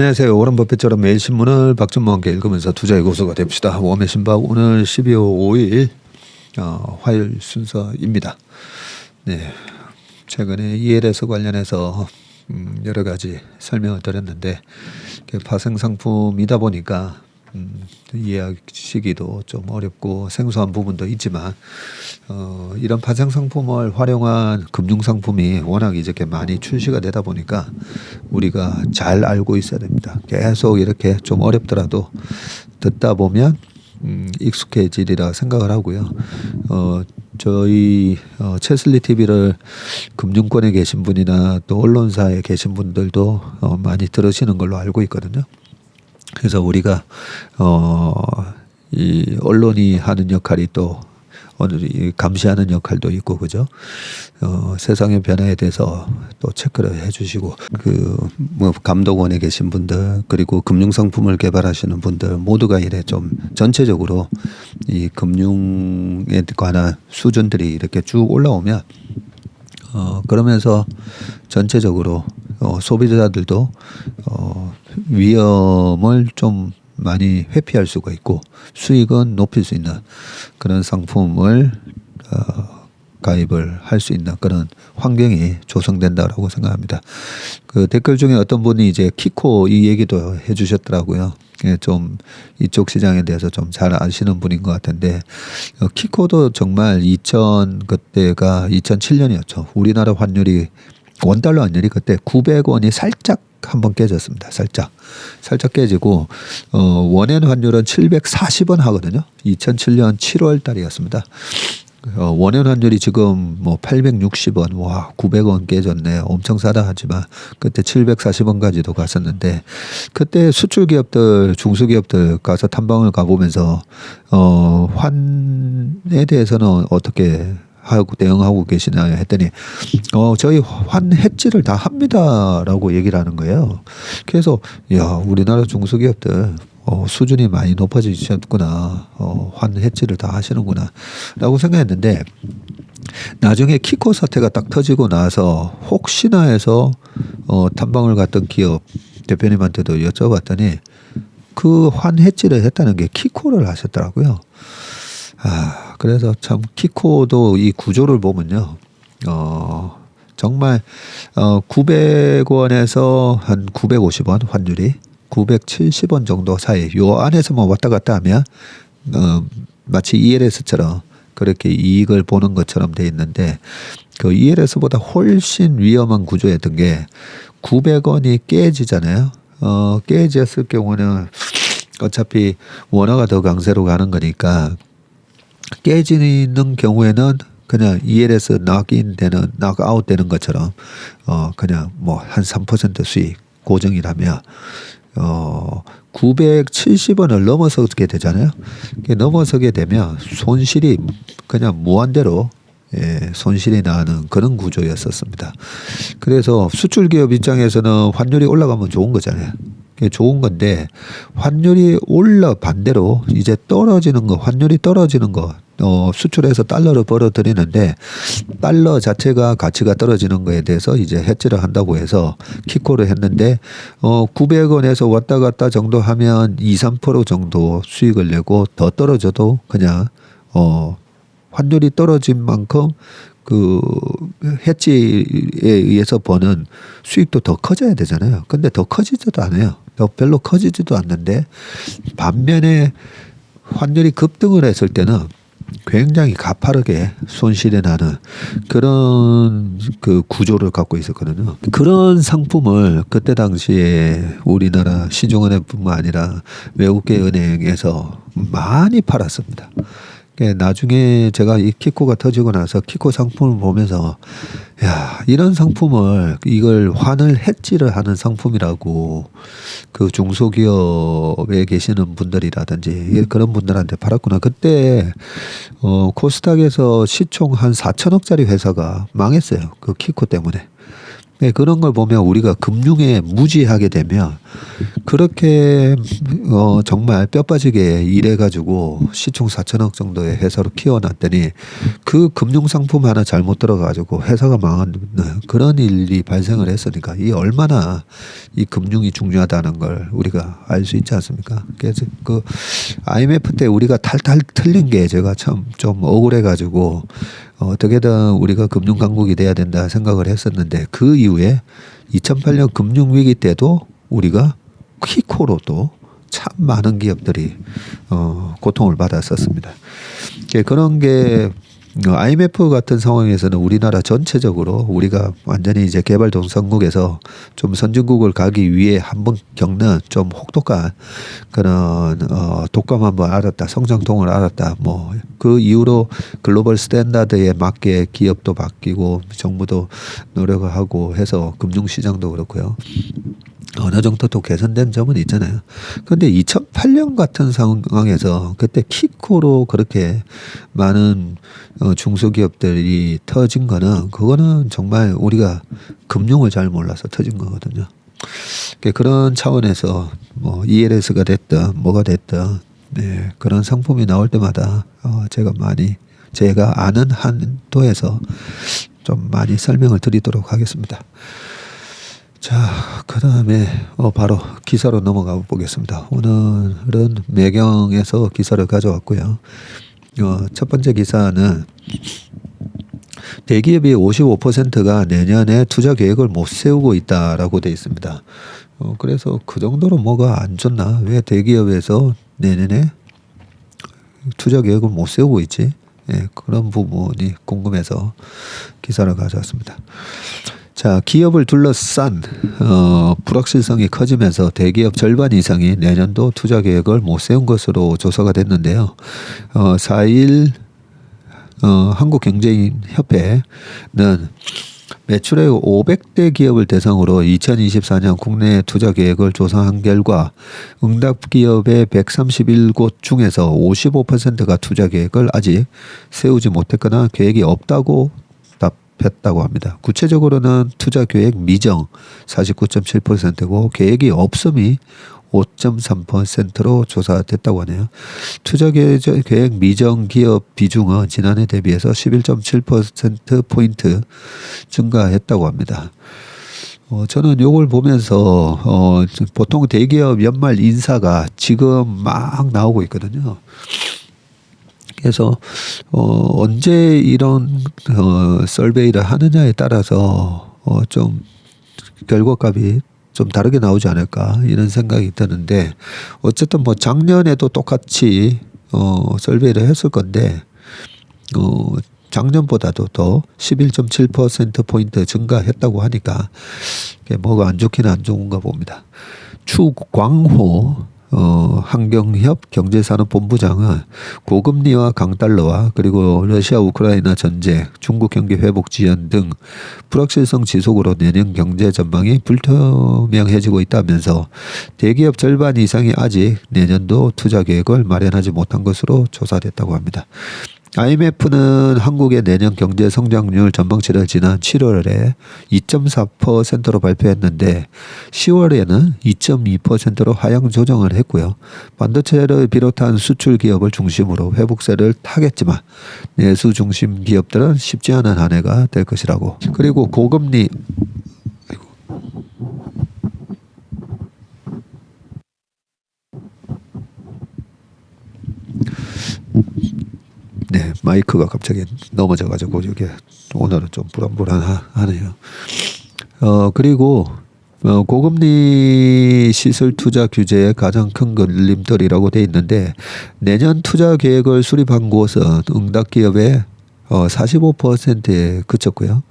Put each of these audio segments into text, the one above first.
안녕하세요. 워런 버핏처럼 매일 신문을 박준모와 함께 읽으면서 투자의 고수가 됩시다. 웜의 신박 오늘 12월 5일 화요일 순서입니다. 네, 최근에 ELS 관련해서 여러 가지 설명을 드렸는데 파생 상품이다 보니까 이해하시기도 좀 어렵고 생소한 부분도 있지만 이런 파생 상품을 활용한 금융 상품이 워낙 이렇게 많이 출시가 되다 보니까 우리가 잘 알고 있어야 됩니다. 계속 이렇게 좀 어렵더라도 듣다 보면 익숙해지리라 생각을 하고요. 저희 채슬리 TV를 금융권에 계신 분이나 또 언론사에 계신 분들도 많이 들으시는 걸로 알고 있거든요. 그래서 우리가 이 언론이 하는 역할이 또 감시하는 역할도 있고 그죠? 세상의 변화에 대해서 또 체크를 해주시고 뭐 감독원에 계신 분들 그리고 금융상품을 개발하시는 분들 모두가 이래 좀 전체적으로 이 금융에 관한 수준들이 이렇게 쭉 올라오면 그러면서 전체적으로 소비자들도 위험을 좀 많이 회피할 수가 있고 수익은 높일 수 있는 그런 상품을 가입을 할 수 있는 그런 환경이 조성된다라고 생각합니다. 그 댓글 중에 어떤 분이 이제 키코 이 얘기도 해주셨더라고요. 좀 이쪽 시장에 대해서 좀 잘 아시는 분인 것 같은데 키코도 정말 그때가 2007년이었죠. 우리나라 환율이 원달러 환율이 그때 900원이 살짝 한번 깨졌습니다. 살짝 깨지고 원엔 환율은 740원 하거든요. 2007년 7월 달이었습니다. 원엔 환율이 지금 뭐 860원, 와 900원 깨졌네. 엄청 싸다 하지만 그때 740원까지도 갔었는데 그때 수출 기업들, 중소기업들 가서 탐방을 가보면서 환에 대해서는 어떻게 하고 대응하고 계시나 했더니 저희 환 해지를 다 합니다라고 얘기를 하는 거예요. 그래서 야 우리나라 중소기업들 수준이 많이 높아지셨구나. 환 해지를 다 하시는구나 라고 생각했는데 나중에 키코 사태가 딱 터지고 나서 혹시나 해서 탐방을 갔던 기업 대표님한테도 여쭤봤더니 그 환 해지를 했다는 게 키코를 하셨더라고요. 그래서 참 키코도 이 구조를 보면요. 정말 900원에서 한 950원 환율이 970원 정도 사이 요 안에서만 왔다 갔다 하면 마치 ELS처럼 그렇게 이익을 보는 것처럼 돼 있는데 그 ELS보다 훨씬 위험한 구조였던 게 900원이 깨지잖아요. 깨졌을 경우는 어차피 원화가 더 강세로 가는 거니까 깨지는 경우에는 그냥 ELS 낙아웃 되는 것처럼 그냥 뭐 한 3% 수익 고정이라면 970원을 넘어서게 되잖아요. 넘어서게 되면 손실이 그냥 무한대로 손실이 나는 그런 구조였었습니다. 그래서 수출 기업 입장에서는 환율이 올라가면 좋은 거잖아요. 좋은 건데 환율이 반대로 이제 떨어지는 거, 환율이 떨어지는 거, 수출해서 달러를 벌어들이는데 달러 자체가 가치가 떨어지는 거에 대해서 이제 해지를 한다고 해서 키코를 했는데 900원에서 왔다 갔다 정도 하면 2~3% 정도 수익을 내고 더 떨어져도 그냥 환율이 떨어진 만큼 그 해지에 의해서 버는 수익도 더 커져야 되잖아요. 근데 더 커지지도 않아요. 별로 커지지도 않는데 반면에 환율이 급등을 했을 때는 굉장히 가파르게 손실이 나는 그런 그 구조를 갖고 있었거든요. 그런 상품을 그때 당시에 우리나라 시중은행뿐만 아니라 외국계 은행에서 많이 팔았습니다. 나중에 제가 이 키코가 터지고 나서 키코 상품을 보면서 야 이런 상품을 이걸 환을 해지를 하는 상품이라고 그 중소기업에 계시는 분들이라든지 그런 분들한테 팔았구나. 그때 코스닥에서 시총 한 4천억짜리 회사가 망했어요. 그 키코 때문에. 네, 그런 걸 보면 우리가 금융에 무지하게 되면 그렇게 정말 뼈 빠지게 일해가지고 시총 4천억 정도의 회사로 키워놨더니 그 금융 상품 하나 잘못 들어가지고 회사가 망하는 그런 일이 발생을 했으니까 이 얼마나 이 금융이 중요하다는 걸 우리가 알 수 있지 않습니까? 그래서 그 IMF 때 우리가 탈탈 틀린 게 제가 참 좀 억울해가지고 어떻게든 우리가 금융 강국이 돼야 된다 생각을 했었는데 그 이후에 2008년 금융 위기 때도 우리가 키코로도 참 많은 기업들이 고통을 받았었습니다. 그런 게 IMF 같은 상황에서는 우리나라 전체적으로 우리가 완전히 이제 개발도상국에서 좀 선진국을 가기 위해 한번 겪는 좀 혹독한 그런 독감 한번 알았다, 성장통을 알았다. 뭐 그 이후로 글로벌 스탠다드에 맞게 기업도 바뀌고 정부도 노력을 하고 해서 금융시장도 그렇고요. 어느 정도 또 개선된 점은 있잖아요. 그런데 2008년 같은 상황에서 그때 키코로 그렇게 많은 중소기업들이 터진 거는 그거는 정말 우리가 금융을 잘 몰라서 터진 거거든요. 그런 차원에서 뭐 ELS가 됐든 뭐가 됐든 네, 그런 상품이 나올 때마다 제가 아는 한도에서 좀 많이 설명을 드리도록 하겠습니다. 자, 그 다음에 바로 기사로 넘어가 보겠습니다. 오늘은 매경에서 기사를 가져왔고요. 첫 번째 기사는 대기업이 55%가 내년에 투자 계획을 못 세우고 있다라고 돼 있습니다. 그래서 그 정도로 뭐가 안 좋나? 왜 대기업에서 내년에 투자 계획을 못 세우고 있지? 예, 그런 부분이 궁금해서 기사를 가져왔습니다. 자, 기업을 둘러싼 불확실성이 커지면서 대기업 절반 이상이 내년도 투자 계획을 못 세운 것으로 조사가 됐는데요. 4일 한국경제인협회는 매출액 500대 기업을 대상으로 2024년 국내 투자 계획을 조사한 결과 응답 기업의 131곳 중에서 55%가 투자 계획을 아직 세우지 못했거나 계획이 없다고 답했다고 합니다. 구체적으로는 투자 계획 미정 49.7%고 계획이 없음이 5.3%로 조사됐다고 하네요. 투자 계획 미정 기업 비중은 지난해 대비해서 11.7%포인트 증가했다고 합니다. 저는 이걸 보면서 보통 대기업 연말 인사가 지금 막 나오고 있거든요. 그래서 언제 이런 설베이를 하느냐에 따라서 좀 결과값이 좀 다르게 나오지 않을까 이런 생각이 드는데 어쨌든 뭐 작년에도 똑같이 설베이를 했을 건데 작년보다도 더 11.7%포인트 증가했다고 하니까 뭐가 안 좋기는 안 좋은가 봅니다. 추광호 한경협 경제산업본부장은 고금리와 강달러와 그리고 러시아 우크라이나 전쟁, 중국 경기 회복 지연 등 불확실성 지속으로 내년 경제 전망이 불투명해지고 있다면서 대기업 절반 이상이 아직 내년도 투자 계획을 마련하지 못한 것으로 조사됐다고 합니다. IMF는 한국의 내년 경제 성장률 전망치를 지난 7월에 2.4%로 발표했는데 10월에는 2.2%로 하향 조정을 했고요. 반도체를 비롯한 수출 기업을 중심으로 회복세를 타겠지만 내수 중심 기업들은 쉽지 않은 한 해가 될 것이라고. 그리고 고금리 네, 마이크가 갑자기 넘어져가지고 이게 오늘은 좀 불안불안하네요. 그리고 고금리 시설 투자 규제의 가장 큰 걸림돌이라고 돼 있는데 내년 투자 계획을 수립한 곳은 응답 기업의 45%에 그쳤고요.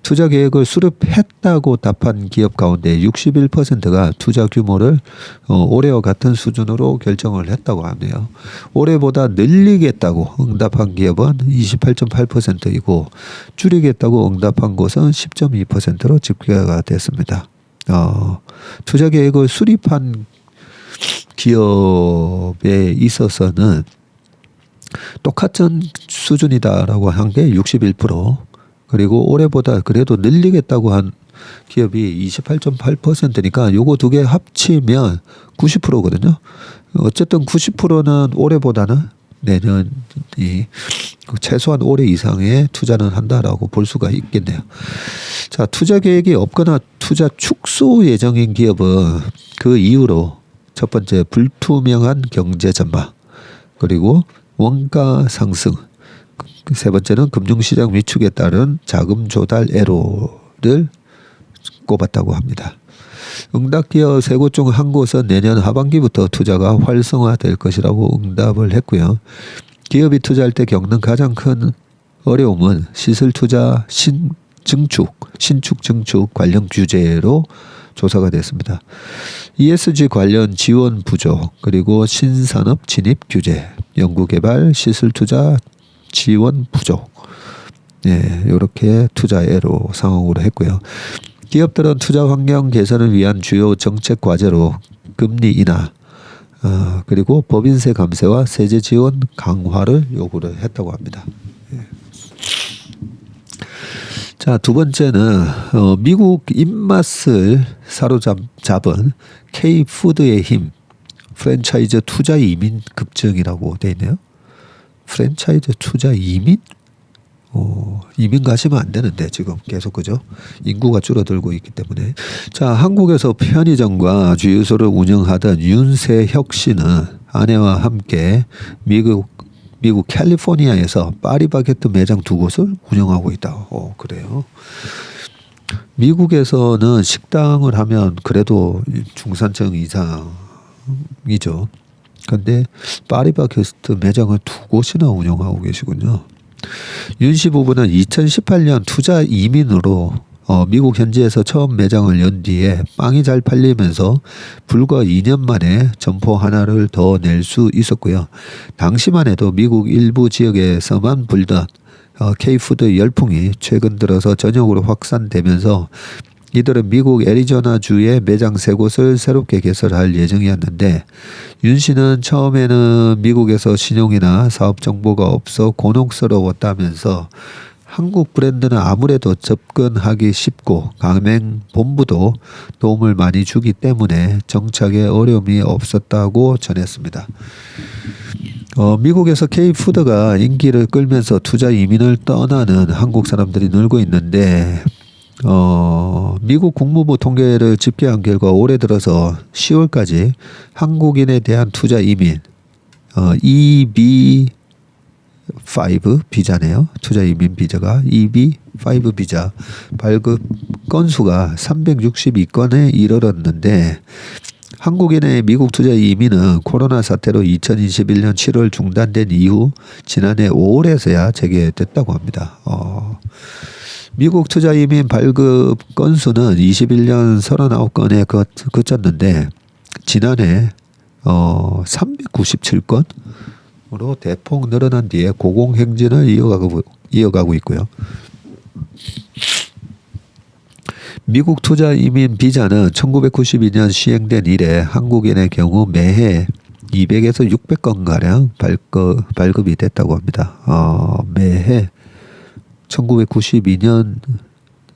투자 계획을 수립했다고 답한 기업 가운데 61%가 투자 규모를 올해와 같은 수준으로 결정을 했다고 하네요. 올해보다 늘리겠다고 응답한 기업은 28.8%이고 줄이겠다고 응답한 곳은 10.2%로 집계가 됐습니다. 투자 계획을 수립한 기업에 있어서는 똑같은 수준이다라고 한 게 61%, 그리고 올해보다 그래도 늘리겠다고 한 기업이 28.8%니까 요거 두 개 합치면 90%거든요. 어쨌든 90%는 올해보다는 내년이 최소한 올해 이상의 투자는 한다라고 볼 수가 있겠네요. 자, 투자 계획이 없거나 투자 축소 예정인 기업은 그 이유로 첫 번째 불투명한 경제 전망, 그리고 원가 상승, 세 번째는 금융시장 위축에 따른 자금 조달 애로를 꼽았다고 합니다. 응답기업 세 곳 중 한 곳은 내년 하반기부터 투자가 활성화될 것이라고 응답을 했고요. 기업이 투자할 때 겪는 가장 큰 어려움은 시설 투자 신축 증축 관련 규제로 조사가 됐습니다. ESG 관련 지원 부족, 그리고 신산업 진입 규제, 연구개발 시설 투자 지원 부족, 이렇게 투자 애로 상황으로 했고요. 기업들은 투자 환경 개선을 위한 주요 정책 과제로 금리 인하, 그리고 법인세 감세와 세제 지원 강화를 요구를 했다고 합니다. 자, 두 번째는 미국 입맛을 사로잡은 K푸드의 힘, 프랜차이즈 투자 이민 급증이라고 돼 있네요. 프랜차이즈 투자 이민? 이민 가시면 안 되는데 지금 계속 그죠? 인구가 줄어들고 있기 때문에. 자, 한국에서 편의점과 주유소를 운영하던 윤세혁 씨는 아내와 함께 미국 캘리포니아에서 파리바게뜨 매장 2곳을 운영하고 있다. 그래요. 미국에서는 식당을 하면 그래도 중산층 이상이죠. 그런데 파리바게뜨 매장을 2곳이나 운영하고 계시군요. 윤 씨 부부는 2018년 투자 이민으로 미국 현지에서 처음 매장을 연 뒤에 빵이 잘 팔리면서 불과 2년 만에 점포 하나를 더 낼 수 있었고요. 당시만 해도 미국 일부 지역에서만 불던 K푸드 열풍이 최근 들어서 전역으로 확산되면서 이들은 미국 애리조나주에 매장 3곳을 새롭게 개설할 예정이었는데, 윤 씨는 처음에는 미국에서 신용이나 사업 정보가 없어 곤혹스러웠다면서 한국 브랜드는 아무래도 접근하기 쉽고 가맹 본부도 도움을 많이 주기 때문에 정착에 어려움이 없었다고 전했습니다. 미국에서 K푸드가 인기를 끌면서 투자 이민을 떠나는 한국 사람들이 늘고 있는데, 미국 국무부 통계를 집계한 결과 올해 들어서 10월까지 한국인에 대한 투자 이민, EB5 비자네요. 투자 이민 비자가 EB5 비자 발급 건수가 362건에 이르렀는데, 한국인의 미국 투자 이민은 코로나 사태로 2021년 7월 중단된 이후 지난해 5월에서야 재개됐다고 합니다. 미국 투자 이민 발급 건수는 21년 39건에 그쳤는데 지난해 397건으로 대폭 늘어난 뒤에 고공행진을 이어가고 있고요. 미국 투자 이민 비자는 1992년 시행된 이래 한국인의 경우 매해 200에서 600건가량 발급이 됐다고 합니다. 매해 1992년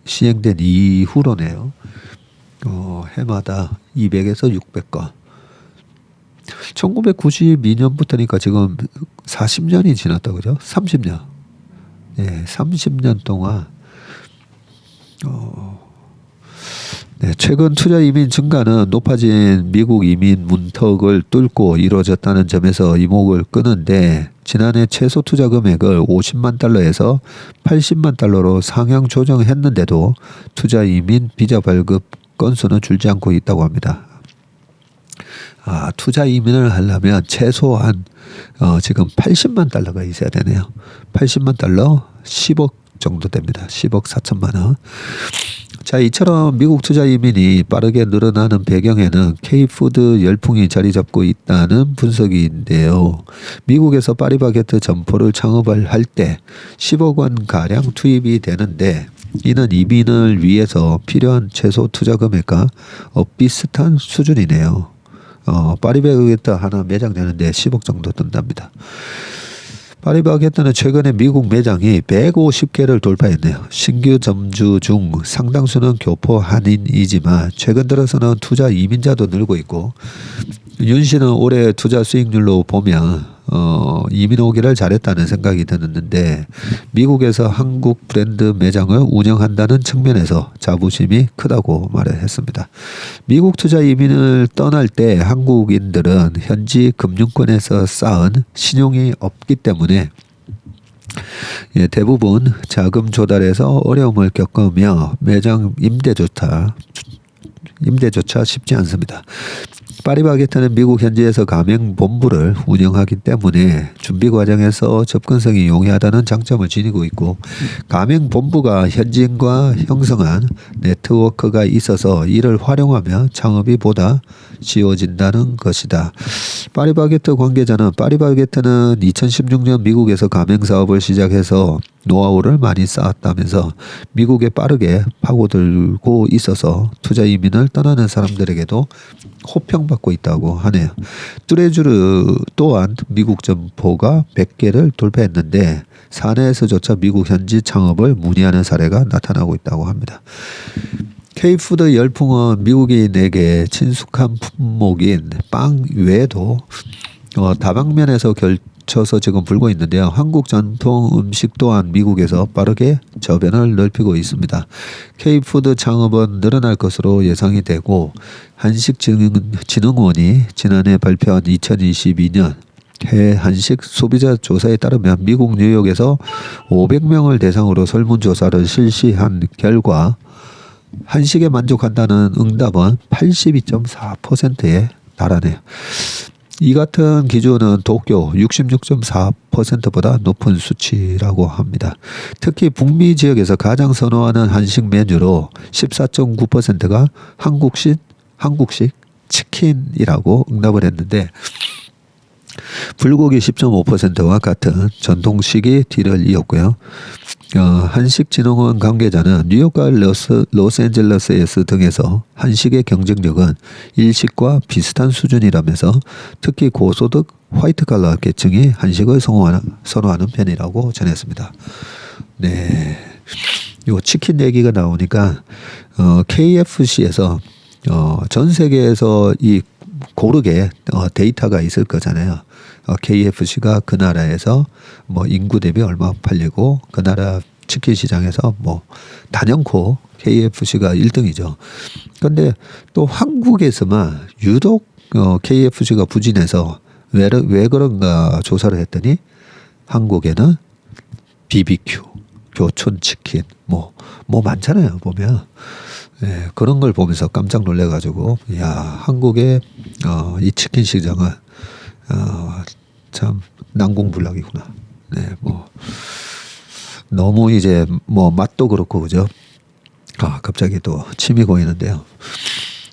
시행된 이후로네요. 해마다 200에서 600건. 1992년부터니까 지금 40년이 지났다 그죠? 30년. 네, 30년 동안 최근 투자 이민 증가는 높아진 미국 이민 문턱을 뚫고 이루어졌다는 점에서 이목을 끄는데, 지난해 최소 투자 금액을 50만 달러에서 80만 달러로 상향 조정했는데도 투자 이민 비자 발급 건수는 줄지 않고 있다고 합니다. 투자 이민을 하려면 최소한 지금 80만 달러가 있어야 되네요. 80만 달러 10억 정도 됩니다. 10억 4천만 원. 자, 이처럼 미국 투자 이민이 빠르게 늘어나는 배경에는 K푸드 열풍이 자리 잡고 있다는 분석인데요. 미국에서 파리바게뜨 점포를 창업을 할 때 10억 원 가량 투입이 되는데, 이는 이민을 위해서 필요한 최소 투자 금액과 비슷한 수준이네요. 파리바게뜨 하나 매장 내는데 10억 정도 든답니다. 파리바게뜨는 최근에 미국 매장이 150개를 돌파했네요. 신규 점주 중 상당수는 교포 한인이지만 최근 들어서는 투자 이민자도 늘고 있고, 윤 씨는 올해 투자 수익률로 보면 이민 오기를 잘했다는 생각이 드는데, 미국에서 한국 브랜드 매장을 운영한다는 측면에서 자부심이 크다고 말을 했습니다. 미국 투자 이민을 떠날 때 한국인들은 현지 금융권에서 쌓은 신용이 없기 때문에 대부분 자금 조달에서 어려움을 겪으며 매장 임대조차 쉽지 않습니다. 파리바게뜨는 미국 현지에서 가맹 본부를 운영하기 때문에 준비 과정에서 접근성이 용이하다는 장점을 지니고 있고, 가맹 본부가 현지인과 형성한 네트워크가 있어서 이를 활용하면 창업이 보다 쉬워진다는 것이다. 파리바게뜨 관계자는 파리바게뜨는 2016년 미국에서 가맹 사업을 시작해서 노하우를 많이 쌓았다면서 미국에 빠르게 파고들고 있어서 투자 이민을 떠나는 사람들에게도 호평받고 있다고 하네요. 뚜레쥬르 또한 미국 점포가 100개를 돌파했는데 사내에서조차 미국 현지 창업을 문의하는 사례가 나타나고 있다고 합니다. K푸드 열풍은 미국인에게 친숙한 품목인 빵 외에도 다방면에서 걸쳐서 지금 불고 있는데요. 한국 전통 음식 또한 미국에서 빠르게 저변을 넓히고 있습니다. K푸드 창업은 늘어날 것으로 예상이 되고, 한식진흥원이 지난해 발표한 2022년 해외 한식 소비자 조사에 따르면 미국 뉴욕에서 500명을 대상으로 설문조사를 실시한 결과 한식에 만족한다는 응답은 82.4%에 달하네요. 이 같은 기준은 도쿄 66.4%보다 높은 수치라고 합니다. 특히 북미 지역에서 가장 선호하는 한식 메뉴로 14.9%가 한국식 치킨이라고 응답을 했는데, 불고기 10.5%와 같은 전통식이 뒤를 이었고요. 한식진흥원 관계자는 뉴욕과 로스앤젤레스 등에서 한식의 경쟁력은 일식과 비슷한 수준이라면서 특히 고소득 화이트칼라 계층이 한식을 선호하는 편이라고 전했습니다. 네, 요 치킨 얘기가 나오니까 KFC에서 전 세계에서 이 고르게 데이터가 있을 거잖아요. KFC가 그 나라에서 뭐 인구 대비 얼마 팔리고 그 나라 치킨 시장에서 뭐 단연코 KFC가 1등이죠. 그런데 또 한국에서만 유독 KFC가 부진해서 왜 그런가 조사를 했더니 한국에는 BBQ, 교촌치킨 뭐 많잖아요 보면. 네, 그런 걸 보면서 깜짝 놀래가지고, 야, 한국의 이 치킨 시장은 참 난공불락이구나. 네, 뭐 너무 이제 뭐 맛도 그렇고 그죠. 갑자기 또 침이 고이는데요.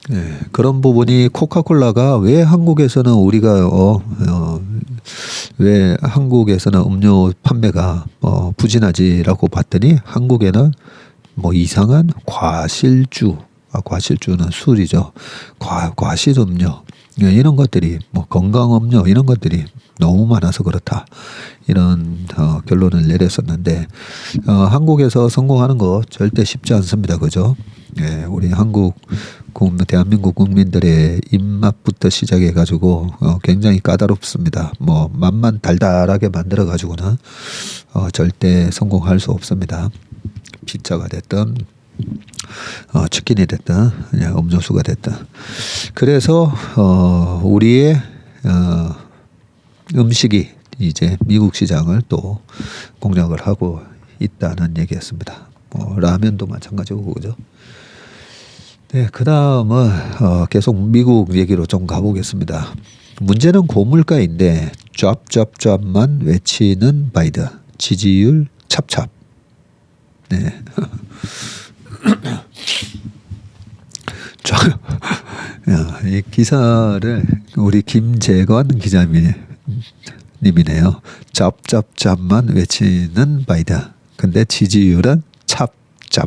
네, 그런 부분이 코카콜라가 왜 한국에서는 우리가 왜 한국에서는 음료 판매가 부진하지라고 봤더니 한국에는 뭐 이상한 과실주는 술이죠. 과실음료 이런 것들이 뭐 건강음료 이런 것들이 너무 많아서 그렇다, 이런 결론을 내렸었는데, 한국에서 성공하는 거 절대 쉽지 않습니다. 그죠? 예, 우리 대한민국 국민들의 입맛부터 시작해 가지고 굉장히 까다롭습니다. 뭐 맛만 달달하게 만들어 가지고는 절대 성공할 수 없습니다. 피자가 됐든 치킨이 됐든 음료수가 됐든. 그래서 우리의 음식이 이제 미국 시장을 또 공략을 하고 있다는 얘기였습니다. 라면도 마찬가지고 그죠. 네, 그 다음은 계속 미국 얘기로 좀 가보겠습니다. 문제는 고물가인데 짭짭짭만 외치는 바이든, 지지율 찹찹. 네. 이 기사를 우리 김재건 기자님이네요. 짭짭짭만 외치는 바이든. 근데 지지율은 찹찹.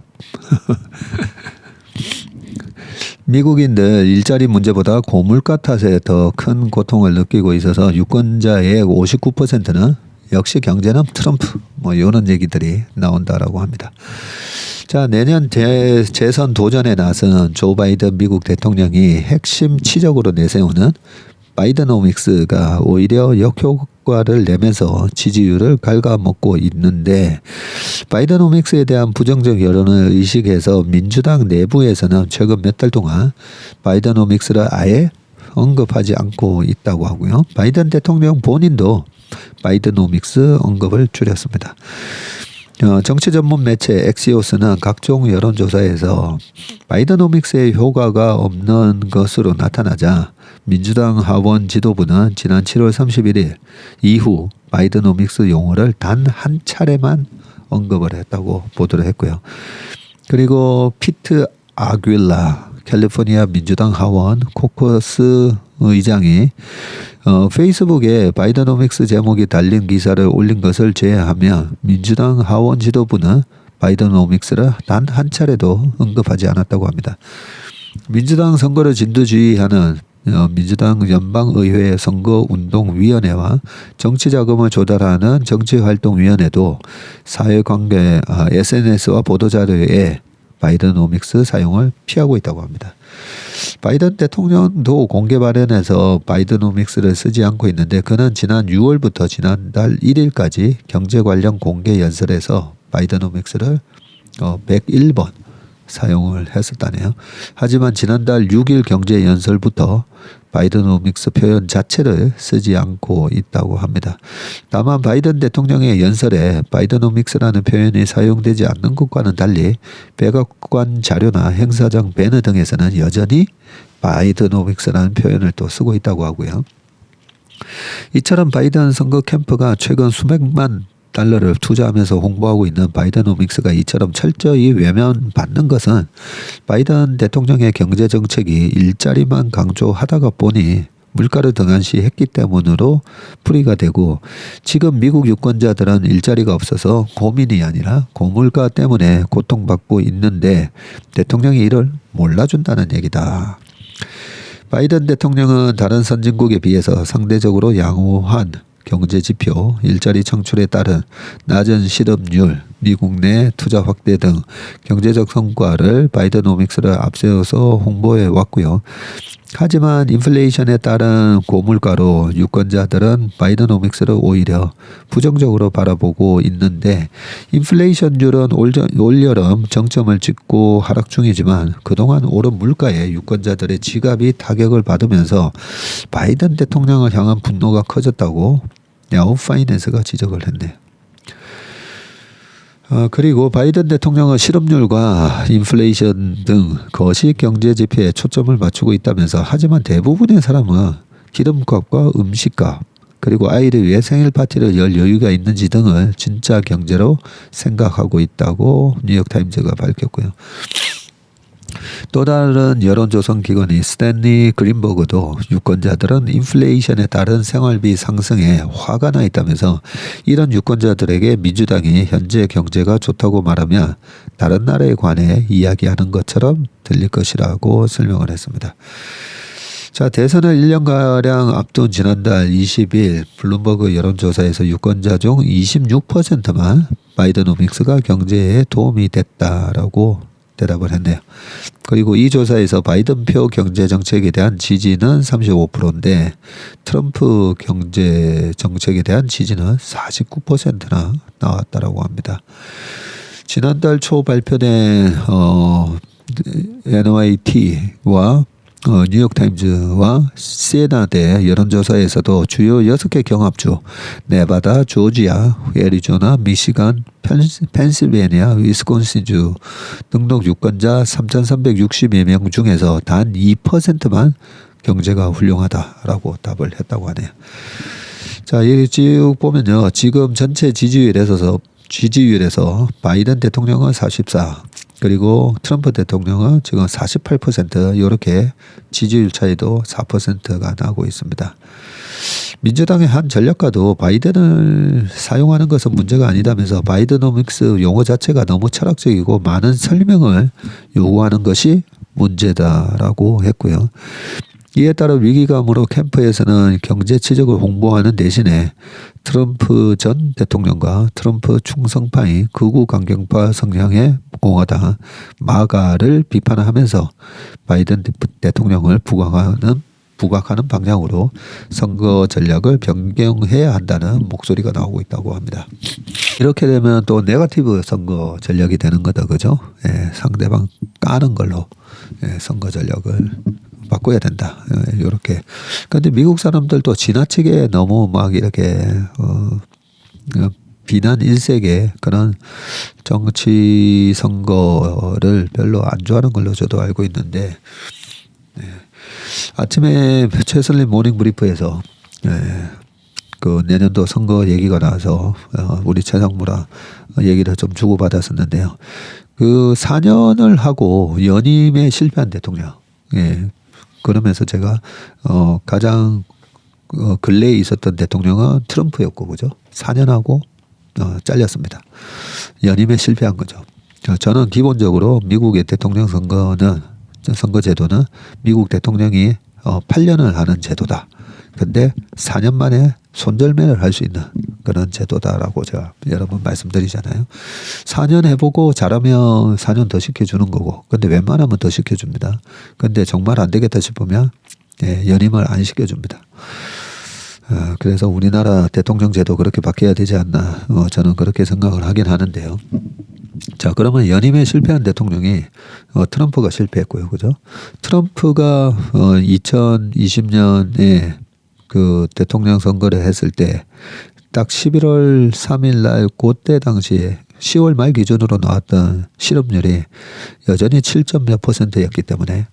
미국인들 일자리 문제보다 고물가 탓에 더 큰 고통을 느끼고 있어서 유권자의 59%는 역시 경제는 트럼프 뭐 이런 얘기들이 나온다라고 합니다. 자, 내년 재선 도전에 나선 조 바이든 미국 대통령이 핵심 치적으로 내세우는 바이드노믹스가 오히려 역효과를 내면서 지지율을 갉아먹고 있는데, 바이드노믹스에 대한 부정적 여론을 의식해서 민주당 내부에서는 최근 몇 달 동안 바이드노믹스를 아예 언급하지 않고 있다고 하고요. 바이든 대통령 본인도 바이드노믹스 언급을 줄였습니다. 정치 전문 매체 엑시오스는 각종 여론조사에서 바이드노믹스의 효과가 없는 것으로 나타나자 민주당 하원 지도부는 지난 7월 31일 이후 바이드노믹스 용어를 단 한 차례만 언급을 했다고 보도를 했고요. 그리고 피트 아귤라 캘리포니아 민주당 하원 코커스 의장이 페이스북에 바이드노믹스 제목이 달린 기사를 올린 것을 제외하면 민주당 하원 지도부는 바이드노믹스를 단 한 차례도 언급하지 않았다고 합니다. 민주당 선거를 진두지휘하는 민주당 연방의회 선거운동위원회와 정치자금을 조달하는 정치활동위원회도 사회관계 SNS와 보도자료에 바이드노믹스 사용을 피하고 있다고 합니다. 바이든 대통령도 공개 발언에서 바이드노믹스를 쓰지 않고 있는데, 그는 지난 6월부터 지난달 1일까지 경제 관련 공개 연설에서 바이드노믹스를 101번 사용을 했었다네요. 하지만 지난달 6일 경제 연설부터 바이드노믹스 표현 자체를 쓰지 않고 있다고 합니다. 다만 바이든 대통령의 연설에 바이드노믹스라는 표현이 사용되지 않는 것과는 달리 백악관 자료나 행사장 배너 등에서는 여전히 바이드노믹스라는 표현을 또 쓰고 있다고 하고요. 이처럼 바이든 선거 캠프가 최근 수백만 달러를 투자하면서 홍보하고 있는 바이드노믹스가 이처럼 철저히 외면받는 것은 바이든 대통령의 경제 정책이 일자리만 강조하다가 보니 물가를 등한시했기 때문으로 풀이가 되고, 지금 미국 유권자들은 일자리가 없어서 고민이 아니라 고물가 때문에 고통받고 있는데 대통령이 이를 몰라준다는 얘기다. 바이든 대통령은 다른 선진국에 비해서 상대적으로 양호한 경제지표, 일자리 창출에 따른 낮은 실업률, 미국 내 투자 확대 등 경제적 성과를 바이드노믹스를 앞세워서 홍보해 왔고요. 하지만 인플레이션에 따른 고물가로 유권자들은 바이드노믹스를 오히려 부정적으로 바라보고 있는데, 인플레이션율은 올여름 정점을 찍고 하락 중이지만 그동안 오른 물가에 유권자들의 지갑이 타격을 받으면서 바이든 대통령을 향한 분노가 커졌다고 야후 파이낸스가 지적을 했네요. 그리고 바이든 대통령은 실업률과 인플레이션 등 거시 경제 지표에 초점을 맞추고 있다면서, 하지만 대부분의 사람은 기름값과 음식값, 그리고 아이를 위해 생일 파티를 열 여유가 있는지 등을 진짜 경제로 생각하고 있다고 뉴욕타임즈가 밝혔고요. 또 다른 여론조사 기관인 스탠리 그린버그도 유권자들은 인플레이션에 따른 생활비 상승에 화가 나 있다면서, 이런 유권자들에게 민주당이 현재 경제가 좋다고 말하면 다른 나라에 관해 이야기하는 것처럼 들릴 것이라고 설명을 했습니다. 자, 대선을 1년가량 앞둔 지난달 20일 블룸버그 여론조사에서 유권자 중 26%만 바이드노믹스가 경제에 도움이 됐다라고 대답을 했네요. 그리고 이 조사에서 바이든표 경제정책에 대한 지지는 35%인데 트럼프 경제정책에 대한 지지는 49%나 나왔다라고 합니다. 지난달 초 발표된 NYT와 뉴욕타임즈와 시에나대 여론조사에서도 주요 6개 경합주 네바다, 조지아, 애리조나, 미시간, 펜실베니아, 위스콘신주 등록 유권자 3,362명 중에서 단 2%만 경제가 훌륭하다라고 답을 했다고 하네요. 자, 여기 쭉 보면요, 지금 전체 지지율에서 바이든 대통령은 44, 그리고 트럼프 대통령은 지금 48% 이렇게 지지율 차이도 4%가 나고 있습니다. 민주당의 한 전략가도 바이든을 사용하는 것은 문제가 아니다면서 바이드노믹스 용어 자체가 너무 철학적이고 많은 설명을 요구하는 것이 문제다라고 했고요. 이에 따라 위기감으로 캠프에서는 경제 치적을 홍보하는 대신에 트럼프 전 대통령과 트럼프 충성파인 극우 강경파 성향의 공화당 마가를 비판하면서 바이든 대통령을 부각하는 방향으로 선거 전략을 변경해야 한다는 목소리가 나오고 있다고 합니다. 이렇게 되면 또 네거티브 선거 전략이 되는 거다, 그죠? 예, 상대방 까는 걸로 선거 전략을 바꿔야 된다. 이렇게. 그런데 미국 사람들도 지나치게 너무 막 이렇게 비난 일색의 그런 정치 선거를 별로 안 좋아하는 걸로 저도 알고 있는데, 아침에 최선림 모닝 브리프에서 그 내년도 선거 얘기가 나와서 우리 최상무랑 얘기를 좀 주고받았었는데요. 그 4년을 하고 연임에 실패한 대통령. 그러면서 제가 가장 근래에 있었던 대통령은 트럼프였고, 그죠? 4년 하고 잘렸습니다. 연임에 실패한 거죠. 저는 기본적으로 미국의 대통령 선거 제도는 미국 대통령이 8년을 하는 제도다. 근데 4년 만에 손절매를 할 수 있는 그런 제도다라고 제가 여러 번 말씀드리잖아요. 4년 해보고 잘하면 4년 더 시켜주는 거고, 근데 웬만하면 더 시켜줍니다. 근데 정말 안 되겠다 싶으면 연임을 안 시켜줍니다. 그래서 우리나라 대통령 제도 그렇게 바뀌어야 되지 않나, 저는 그렇게 생각을 하긴 하는데요. 자, 그러면 연임에 실패한 대통령이 트럼프가 실패했고요, 그죠? 트럼프가 2020년에 그 대통령 선거를 했을 때 딱 11월 3일 날 그때 당시에 10월 말 기준으로 나왔던 실업률이 여전히 7몇 %였기 때문에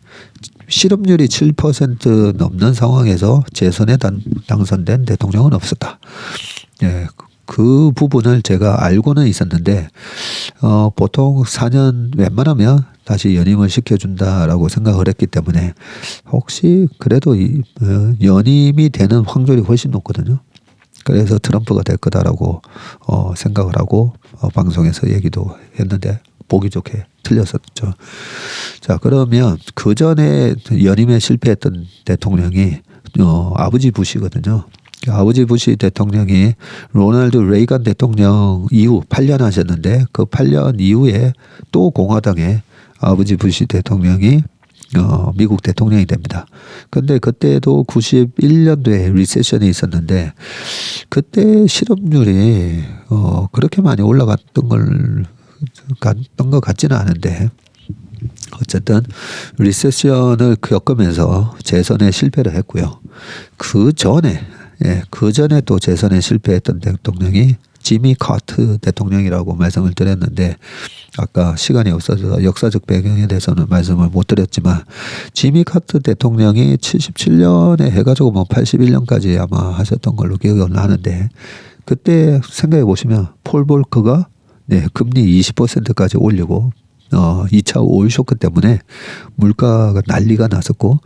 실업률이 7% 넘는 상황에서 재선에 당선된 대통령은 없었다. 예, 그 부분을 제가 알고는 있었는데 보통 4년 웬만하면 다시 연임을 시켜준다라고 생각을 했기 때문에 혹시 그래도 연임이 되는 확률이 훨씬 높거든요. 그래서 트럼프가 될 거다라고 생각을 하고 방송에서 얘기도 했는데 보기 좋게 틀렸었죠. 자, 그러면 그 전에 연임에 실패했던 대통령이 아버지 부시거든요. 아버지 부시 대통령이 로널드 레이건 대통령 이후 8년 하셨는데 그 8년 이후에 또 공화당의 아버지 부시 대통령이 미국 대통령이 됩니다. 근데 그때도 91년도에 리세션이 있었는데 그때 실업률이 그렇게 많이 올라갔던 것 같지는 않은데 어쨌든 리세션을 겪으면서 재선에 실패를 했고요. 그 전에 또 재선에 실패했던 대통령이 지미 카터 대통령이라고 말씀을 드렸는데 아까 시간이 없어서 역사적 배경에 대해서는 말씀을 못 드렸지만 지미 카터 대통령이 77년에 해가지고 뭐 81년까지 아마 하셨던 걸로 기억이 나는데 그때 생각해 보시면 폴 볼커가 금리 20%까지 올리고 2차 오일 쇼크 때문에 물가가 난리가 났었고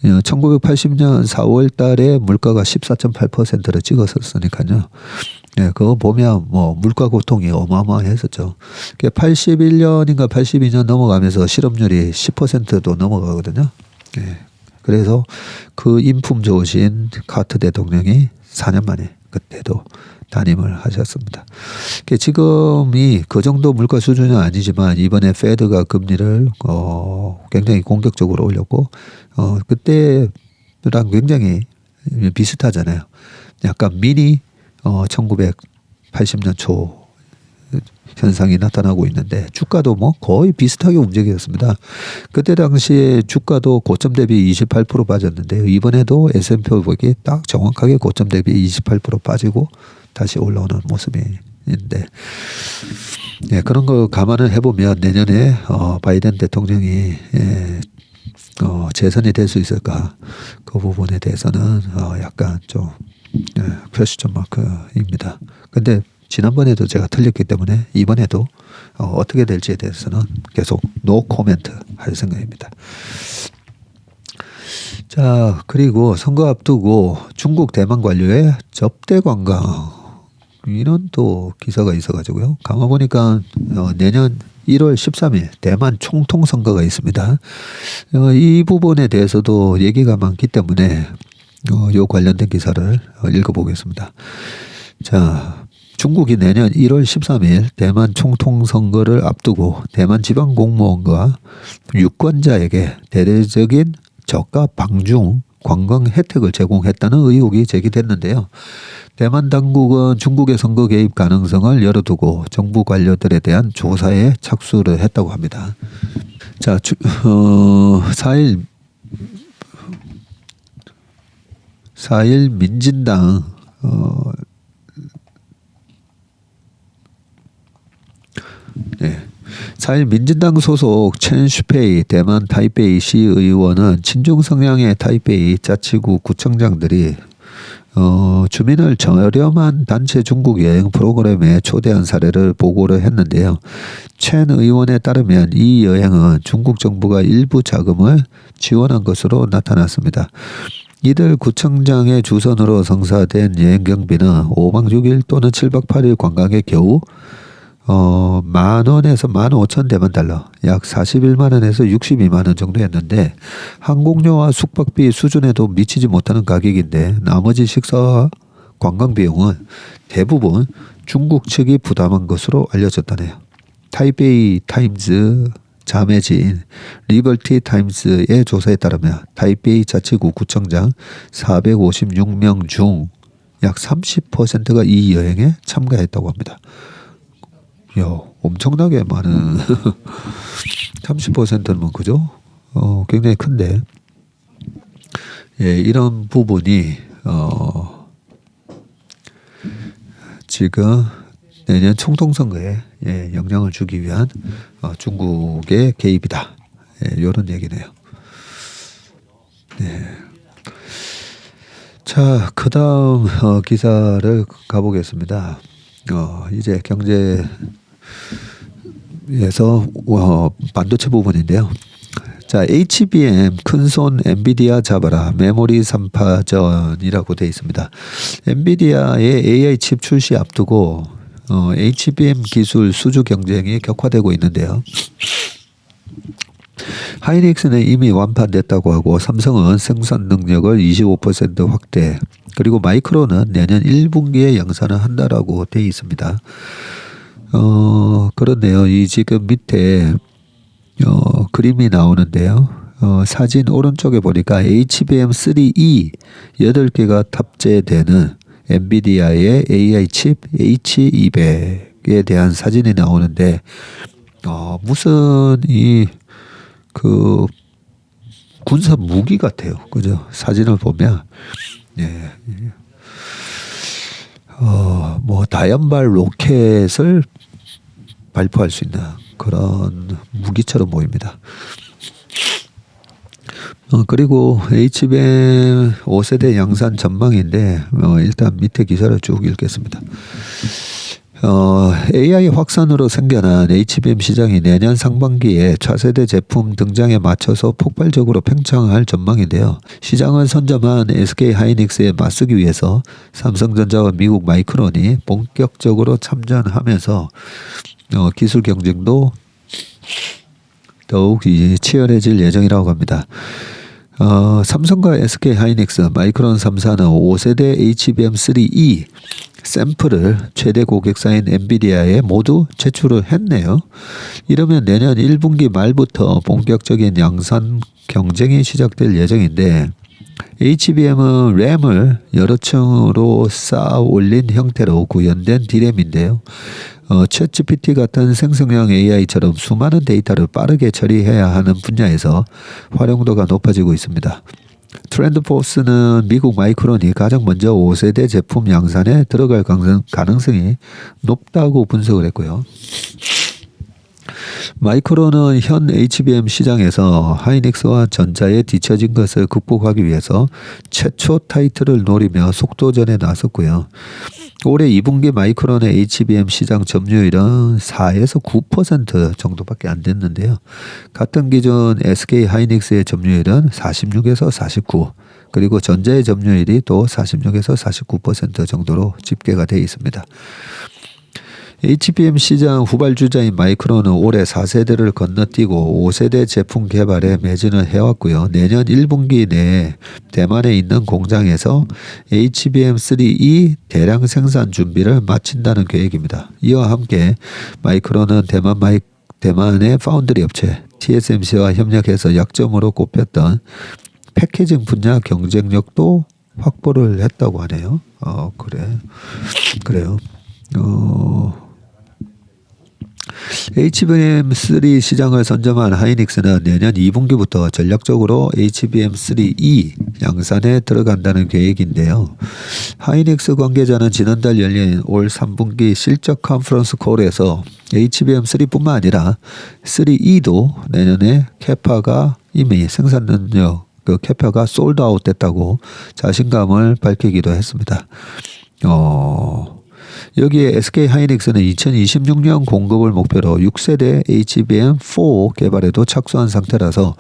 1980년 4월 달에 물가가 14.8%를 찍었었으니까요. 그거 보면 뭐 물가 고통이 어마어마했었죠. 81년인가 82년 넘어가면서 실업률이 10%도 넘어가거든요. 그래서 그 인품 좋으신 카터 대통령이 4년 만에 그때도 단임을 하셨습니다. 지금이 그 정도 물가 수준은 아니지만 이번에 페드가 금리를 굉장히 공격적으로 올렸고 그때랑 굉장히 비슷하잖아요. 약간 미니 1980년 초 현상이 나타나고 있는데 주가도 뭐 거의 비슷하게 움직였습니다. 그때 당시에 주가도 고점 대비 28% 빠졌는데요. 이번에도 S&P 500이 딱 정확하게 고점 대비 28% 빠지고 다시 올라오는 모습이 있는데 그런 거 감안을 해보면 내년에 바이든 대통령이 재선이 될 수 있을까 그 부분에 대해서는 약간 좀 퀘스천 마크입니다. 근데 지난번에도 제가 틀렸기 때문에 이번에도 어떻게 될지에 대해서는 계속 노 코멘트 할 생각입니다. 자, 그리고 선거 앞두고 중국 대만 관료의 접대 관광 이런 또 기사가 있어가지고요. 가만 보니까 내년 1월 13일 대만 총통 선거가 있습니다. 이 부분에 대해서도 얘기가 많기 때문에 요 관련된 기사를 읽어보겠습니다. 자, 중국이 내년 1월 13일 대만 총통 선거를 앞두고 대만 지방 공무원과 유권자에게 대대적인 저가 방중 관광 혜택을 제공했다는 의혹이 제기됐는데요. 대만 당국은 중국의 선거 개입 가능성을 열어두고 정부 관료들에 대한 조사에 착수를 했다고 합니다. 자, 4일 민진당 네. 4일 민진당 소속 첸 슈페이 대만 타이베이 시의원은 친중 성향의 타이베이 자치구 구청장들이 주민을 저렴한 단체 중국 여행 프로그램에 초대한 사례를 보고를 했는데요. 첸 의원에 따르면 이 여행은 중국 정부가 일부 자금을 지원한 것으로 나타났습니다. 이들 구청장의 주선으로 성사된 여행 경비는 5박 6일 또는 7박 8일 관광에 겨우 10,000원에서 15,000 대만 달러, 약 41만원에서 62만원 정도였는데 항공료와 숙박비 수준에도 미치지 못하는 가격인데 나머지 식사와 관광 비용은 대부분 중국 측이 부담한 것으로 알려졌다네요. 타이베이 타임즈 자매지인 리버티 타임스의 조사에 따르면 타이베이 자치구 구청장 456명 중 약 30%가 이 여행에 참가했다고 합니다. 야, 엄청나게 많은 30%는 그죠? 굉장히 큰데, 예, 이런 부분이 지금 내년 총통 선거에 영향을 주기 위한 중국의 개입이다. 예, 이런 얘기네요. 네. 자, 그다음 기사를 가보겠습니다. 이제 경제에서 반도체 부분인데요. 자, HBM 큰손 엔비디아 잡아라 메모리 3파전이라고 되어 있습니다. 엔비디아의 AI 칩 출시 앞두고 HBM 기술 수주 경쟁이 격화되고 있는데요. 하이닉스는 이미 완판됐다고 하고 삼성은 생산 능력을 25% 확대, 그리고 마이크론은 내년 1분기에 양산을 한다라고 되어 있습니다. 그런데요, 이 지금 밑에 그림이 나오는데요. 사진 오른쪽에 보니까 HBM3E 8개가 탑재되는 엔비디아의 AI 칩 H200에 대한 사진이 나오는데 무슨 군사 무기 같아요. 그죠? 사진을 보면, 예. 뭐, 다연발 로켓을 발포할 수 있는 그런 무기처럼 보입니다. 그리고 HBM 5세대 양산 전망인데, 일단 밑에 기사를 쭉 읽겠습니다. AI 확산으로 생겨난 HBM 시장이 내년 상반기에 차세대 제품 등장에 맞춰서 폭발적으로 팽창할 전망인데요. 시장을 선점한 SK 하이닉스에 맞서기 위해서 삼성전자와 미국 마이크론이 본격적으로 참전하면서 기술 경쟁도 더욱 치열해질 예정이라고 합니다. 삼성과 SK 하이닉스, 마이크론 3사는 5세대 HBM3E 샘플을 최대 고객사인 엔비디아에 모두 제출을 했네요. 이러면 내년 1분기 말부터 본격적인 양산 경쟁이 시작될 예정인데, HBM은 램을 여러 층으로 쌓아 올린 형태로 구현된 D램인데요. 챗GPT 같은 생성형 AI처럼 수많은 데이터를 빠르게 처리해야 하는 분야에서 활용도가 높아지고 있습니다. 트렌드포스는 미국 마이크론이 가장 먼저 5세대 제품 양산에 들어갈 가능성이 높다고 분석을 했고요. 마이크론은 현 HBM 시장에서 하이닉스와 전자에 뒤처진 것을 극복하기 위해서 최초 타이틀을 노리며 속도전에 나섰고요. 올해 2분기 마이크론의 HBM 시장 점유율은 4에서 9% 정도밖에 안 됐는데요. 같은 기준 SK 하이닉스의 점유율은 46에서 49, 그리고 전자의 점유율이 또 46에서 49% 정도로 집계가 되어 있습니다. HBM 시장 후발주자인 마이크론은 올해 4세대를 건너뛰고 5세대 제품 개발에 매진을 해왔고요. 내년 1분기 내에 대만에 있는 공장에서 HBM3E 대량 생산 준비를 마친다는 계획입니다. 이와 함께 마이크론은 대만의 파운드리 업체 TSMC와 협력해서 약점으로 꼽혔던 패키징 분야 경쟁력도 확보를 했다고 하네요. 그래요. HBM3 시장을 선점한 하이닉스는 내년 2분기부터 전략적으로 HBM3E 양산에 들어간다는 계획인데요. 하이닉스 관계자는 지난달 열린 올 3분기 실적 컨퍼런스 콜에서 HBM3뿐만 아니라 3E도 내년에 캐파가 이미 생산 능력 캐파가 솔드아웃 됐다고 자신감을 밝히기도 했습니다. 여기에 SK 하이닉스는 2026년 공급을 목표로 6세대 HBM4 개발에도 착수한 상태라서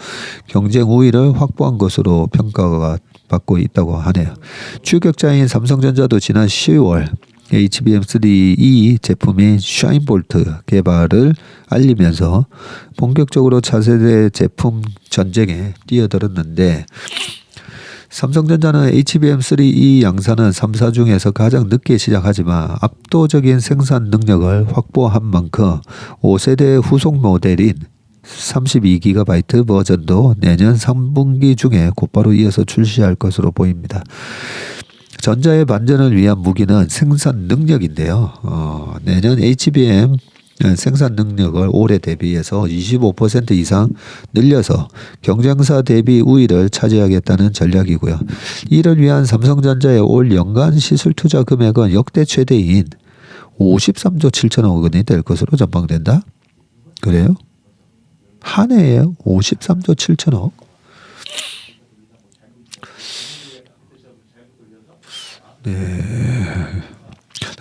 경쟁 우위를 확보한 것으로 평가가 받고 있다고 하네요. 추격자인 삼성전자도 지난 10월 HBM3E 제품인 샤인볼트 개발을 알리면서 본격적으로 차세대 제품 전쟁에 뛰어들었는데 삼성전자는 HBM3E 양산은 3사 중에서 가장 늦게 시작하지만 압도적인 생산 능력을 확보한 만큼 5세대 후속 모델인 32GB 버전도 내년 3분기 중에 곧바로 이어서 출시할 것으로 보입니다. 전자의 반전을 위한 무기는 생산 능력인데요. 내년 HBM 생산 능력을 올해 대비해서 25% 이상 늘려서 경쟁사 대비 우위를 차지하겠다는 전략이고요. 이를 위한 삼성전자의 올 연간 시술 투자 금액은 역대 최대인 53조 7천억 원이 될 것으로 전망된다. 그래요? 한 해에 53조 7천억? 네.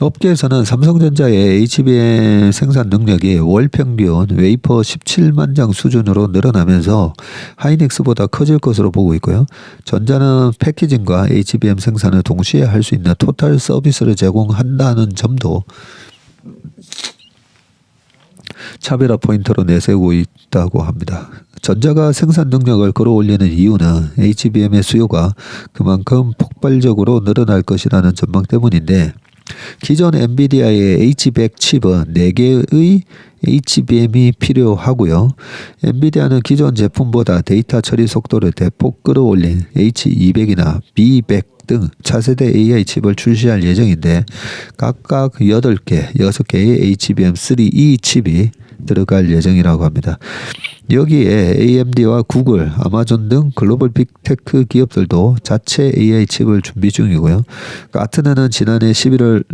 업계에서는 삼성전자의 HBM 생산 능력이 월 평균 웨이퍼 17만 장 수준으로 늘어나면서 하이닉스보다 커질 것으로 보고 있고요. 전자는 패키징과 HBM 생산을 동시에 할 수 있는 토탈 서비스를 제공한다는 점도 차별화 포인트로 내세우고 있다고 합니다. 전자가 생산 능력을 끌어올리는 이유는 HBM의 수요가 그만큼 폭발적으로 늘어날 것이라는 전망 때문인데 기존 엔비디아의 H100 칩은 4개의 HBM이 필요하고요. 엔비디아는 기존 제품보다 데이터 처리 속도를 대폭 끌어올린 H200이나 B100 등 차세대 AI 칩을 출시할 예정인데 각각 8개, 6개의 HBM3E 칩이 들어갈 예정이라고 합니다. 여기에 AMD와 구글, 아마존 등 글로벌 빅테크 기업들도 자체 AI 칩을 준비 중이고요. 가트너는 지난해 11억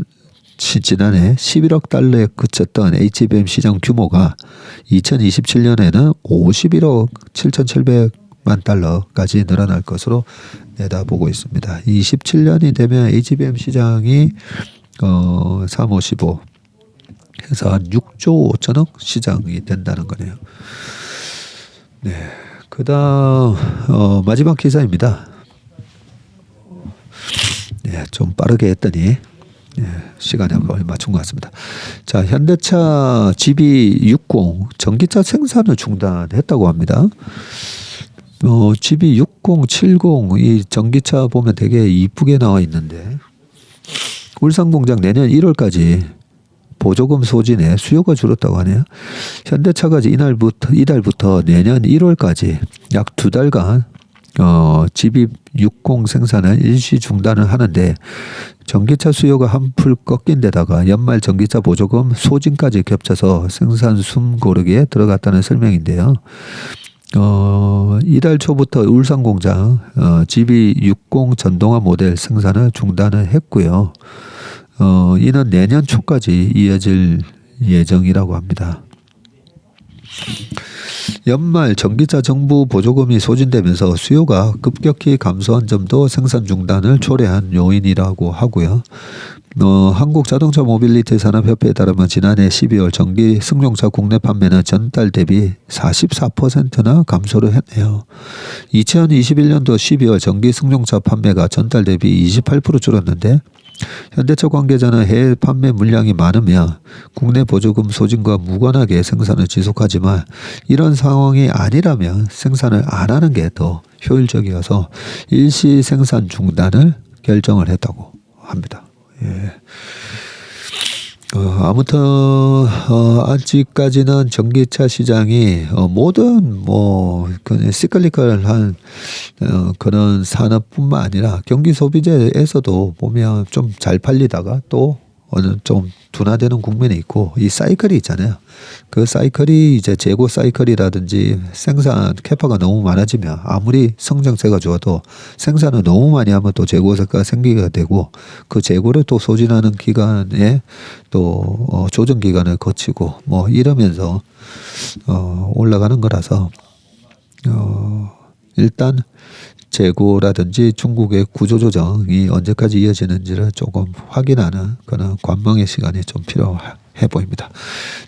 달러에 그쳤던 HBM 시장 규모가 2027년에는 51억 7,700만 달러까지 늘어날 것으로 내다보고 있습니다. 27년이 되면 HBM 시장이 3, 5, 15 해서 한 6조 5천억 시장이 된다는 거네요. 네, 그다음 마지막 기사입니다. 네, 좀 빠르게 했더니 시간에 거의 맞춘 것 같습니다. 자, 현대차 GB60 전기차 생산을 중단했다고 합니다. GB60, 70 이 전기차 보면 되게 이쁘게 나와 있는데 울산 공장 내년 1월까지 보조금 소진에 수요가 줄었다고 하네요. 현대차가 이달부터 내년 1월까지 약 2달간 GB60 생산을 일시 중단을 하는데 전기차 수요가 한풀 꺾인 데다가 연말 전기차 보조금 소진까지 겹쳐서 생산 숨 고르기에 들어갔다는 설명인데요. 이달 초부터 울산 공장 GB60 전동화 모델 생산을 중단을 했고요. 이는 내년 초까지 이어질 예정이라고 합니다. 연말 전기차 정부 보조금이 소진되면서 수요가 급격히 감소한 점도 생산 중단을 초래한 요인이라고 하고요. 한국자동차 모빌리티 산업협회에 따르면 지난해 12월 전기 승용차 국내 판매는 전달 대비 44%나 감소를 했네요. 2021년도 12월 전기 승용차 판매가 전달 대비 28% 줄었는데 현대차 관계자는 해외 판매 물량이 많으면 국내 보조금 소진과 무관하게 생산을 지속하지만 이런 상황이 아니라면 생산을 안 하는 게 더 효율적이어서 일시 생산 중단을 결정을 했다고 합니다. 예. 아무튼 아직까지는 전기차 시장이 모든 그 시클리컬한 그런 산업뿐만 아니라 경기 소비재에서도 보면 좀 잘 팔리다가 또 어느 좀 둔화되는 국면에 있고 이 사이클이 있잖아요. 그 사이클이 이제 재고 사이클이라든지 생산 캐파가 너무 많아지면 아무리 성장세가 좋아도 생산을 너무 많이 하면 또 재고가 생기게 되고 그 재고를 또 소진하는 기간에 또 조정 기간을 거치고 뭐 이러면서 올라가는 거라서 일단 재고라든지 중국의 구조조정이 언제까지 이어지는지를 조금 확인하는 그런 관망의 시간이 좀 필요해 보입니다.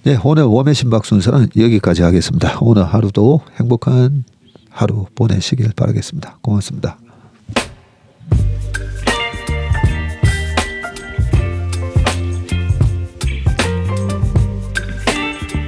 네, 오늘 웜의 신박 순서는 여기까지 하겠습니다. 오늘 하루도 행복한 하루 보내시길 바라겠습니다. 고맙습니다.